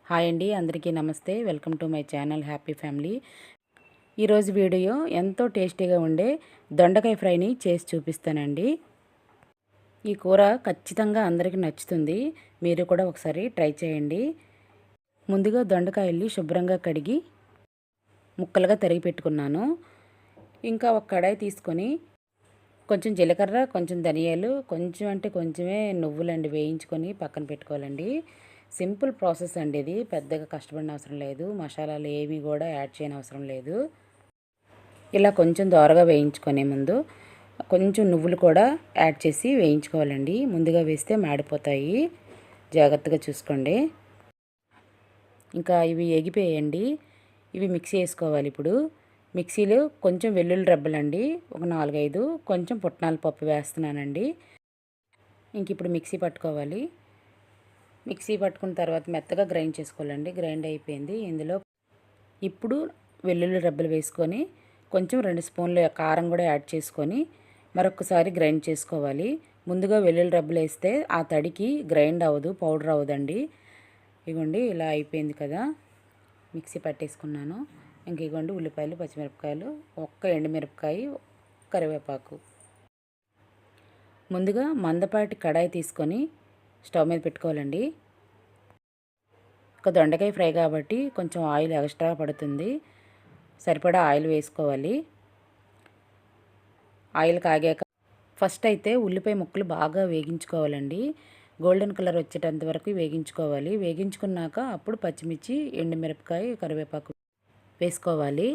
Hi అండి, అందరికీ నమస్తే. Welcome to my channel happy family. ఈరోజు వీడియో ఎంతో టేస్టీగా ఉండే దొండకాయ ఫ్రైని చేసి చూపిస్తానండి. ఈ కూర ఖచ్చితంగా అందరికీ నచ్చుతుంది. మీరు కూడా ఒకసారి ట్రై చేయండి. ముందుగా దొండకాయల్ని శుభ్రంగా కడిగి ముక్కలుగా తరిగి పెట్టుకున్నాను. ఇంకా ఒక కడాయి తీసుకొని కొంచెం జీలకర్ర, కొంచెం ధనియాలు, కొంచెం అంటే కొంచెమే నువ్వులండి వేయించుకొని పక్కన పెట్టుకోవాలండి. సింపుల్ ప్రాసెస్ అండి ఇది. పెద్దగా కష్టపడిన అవసరం లేదు. మసాలాలు ఏవి కూడా యాడ్ చేయని అవసరం లేదు. ఇలా కొంచెం దోరగా వేయించుకునే ముందు కొంచెం నువ్వులు కూడా యాడ్ చేసి వేయించుకోవాలండి. ముందుగా వేస్తే మాడిపోతాయి, జాగ్రత్తగా చూసుకోండి. ఇంకా ఇవి ఎగిపోయాయండి. ఇవి మిక్సీ వేసుకోవాలి. ఇప్పుడు మిక్సీలో కొంచెం వెల్లుల్లి రెబ్బలండి, ఒక 4-5, కొంచెం పుట్నాల పప్పు వేస్తున్నానండి. ఇంక ఇప్పుడు మిక్సీ పట్టుకోవాలి. మిక్సీ పట్టుకున్న తర్వాత మెత్తగా గ్రైండ్ చేసుకోవాలండి. గ్రైండ్ అయిపోయింది. ఇందులో ఇప్పుడు వెల్లుల్లి రెబ్బలు వేసుకొని కొంచెం 2 స్పూన్ల కారం కూడా యాడ్ చేసుకొని మరొకసారి గ్రైండ్ చేసుకోవాలి. ముందుగా వెల్లుల్లి రెబ్బలు వేస్తే ఆ తడికి గ్రైండ్ అవ్వదు, పౌడర్ అవ్వదండి. ఇగోండి ఇలా అయిపోయింది కదా, మిక్సీ పట్టేసుకున్నాను. ఇంక ఇగోండి ఉల్లిపాయలు, పచ్చిమిరపకాయలు, ఒక్క ఎండుమిరపకాయ, కరివేపాకు. ముందుగా మందపాటి కడాయి తీసుకొని స్టవ్ మీద పెట్టుకోవాలండి. ఒక దొండకాయ ఫ్రై కాబట్టి కొంచెం ఆయిల్ ఎక్స్ట్రా పడుతుంది. సరిపడా ఆయిల్ వేసుకోవాలి. ఆయిల్ కాగాక ఫస్ట్ అయితే ఉల్లిపాయ ముక్కలు బాగా వేగించుకోవాలండి. గోల్డెన్ కలర్ వచ్చేటంత వరకు వేగించుకోవాలి. వేగించుకున్నాక అప్పుడు పచ్చిమిర్చి, ఎండుమిరపకాయ, కరివేపాకు వేసుకోవాలి.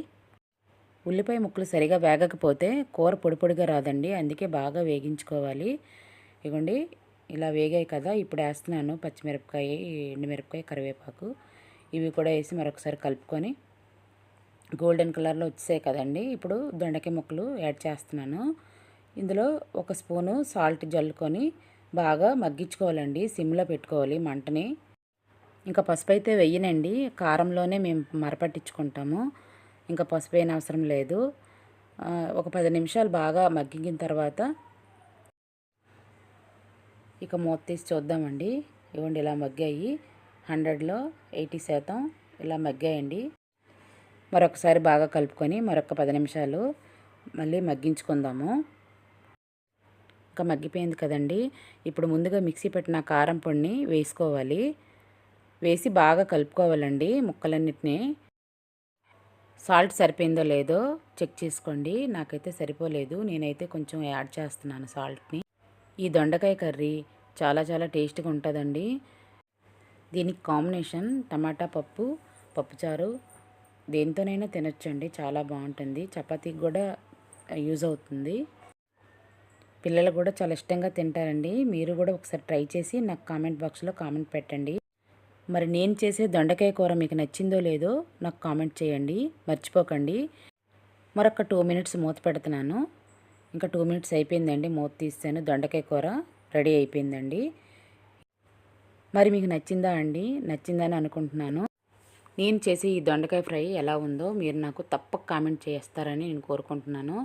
ఉల్లిపాయ ముక్కలు సరిగా వేగకపోతే కూర పొడి పొడిగా రాదండి. అందుకే బాగా వేగించుకోవాలి. ఇగోండి ఇలా వేగాయి కదా, ఇప్పుడు వేస్తున్నాను పచ్చిమిరపకాయ, ఎండుమిరపకాయ, కరివేపాకు. ఇవి కూడా వేసి మరొకసారి కలుపుకొని గోల్డెన్ కలర్లో వచ్చాయి కదండి. ఇప్పుడు దొండకాయ ముక్కలు యాడ్ చేస్తున్నాను. ఇందులో 1 స్పూను సాల్ట్ జల్లుకొని బాగా మగ్గించుకోవాలండి. సిమ్లో పెట్టుకోవాలి మంటని. ఇంకా పసుపు అయితే వెయ్యనండి, కారంలోనే మేము మరపట్టించుకుంటాము. ఇంకా పసుపు అయిన అవసరం లేదు. ఒక 10 నిమిషాలు బాగా మగ్గిన తర్వాత ఇక మూత తీసి చూద్దామండి. ఇవ్వండి ఇలా మగ్గాయి. 100లో 80% ఇలా మగ్గాయండి. మరొకసారి బాగా కలుపుకొని మరొక 10 నిమిషాలు మళ్ళీ మగ్గించుకుందాము. ఇంకా మగ్గిపోయింది కదండి. ఇప్పుడు ముందుగా మిక్సీ పెట్టిన కారం పొడిని వేసుకోవాలి. వేసి బాగా కలుపుకోవాలండి ముక్కలన్నిటినీ. సాల్ట్ సరిపోయిందో లేదో చెక్ చేసుకోండి. నాకైతే సరిపోలేదు, నేనైతే కొంచెం యాడ్ చేస్తున్నాను సాల్ట్ని. ఈ దొండకాయ కర్రీ చాలా చాలా టేస్ట్గా ఉంటుందండి. దీనికి కాంబినేషన్ టమాటా పప్పు, పప్పుచారు, దేనితోనైనా తినొచ్చండి. చాలా బాగుంటుంది. చపాతీకి కూడా యూజ్ అవుతుంది. పిల్లలు కూడా చాలా ఇష్టంగా తింటారండి. మీరు కూడా ఒకసారి ట్రై చేసి నాకు కామెంట్ బాక్స్లో కామెంట్ పెట్టండి. మరి నేను చేసే దొండకాయ కూర మీకు నచ్చిందో లేదో నాకు కామెంట్ చేయండి, మర్చిపోకండి. మరొక 2 మినిట్స్ మూత పెడుతున్నాను. ఇంకా 2 మినిట్స్ అయిపోయిందండి. మూత తీస్తాను. దొండకాయ కూర రెడీ అయిపోయిందండి. మరి మీకు నచ్చిందా అండి? నచ్చిందని అనుకుంటున్నాను. నేను చేసే ఈ దొండకాయ ఫ్రై ఎలా ఉందో మీరు నాకు తప్పక కామెంట్ చేస్తారని నేను కోరుకుంటున్నాను.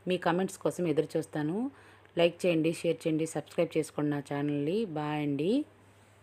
మీ కామెంట్స్ కోసం ఎదురు చూస్తాను. లైక్ చేయండి, షేర్ చేయండి, సబ్స్క్రైబ్ చేసుకోండి నా ఛానల్ని. బాయ్ అండి.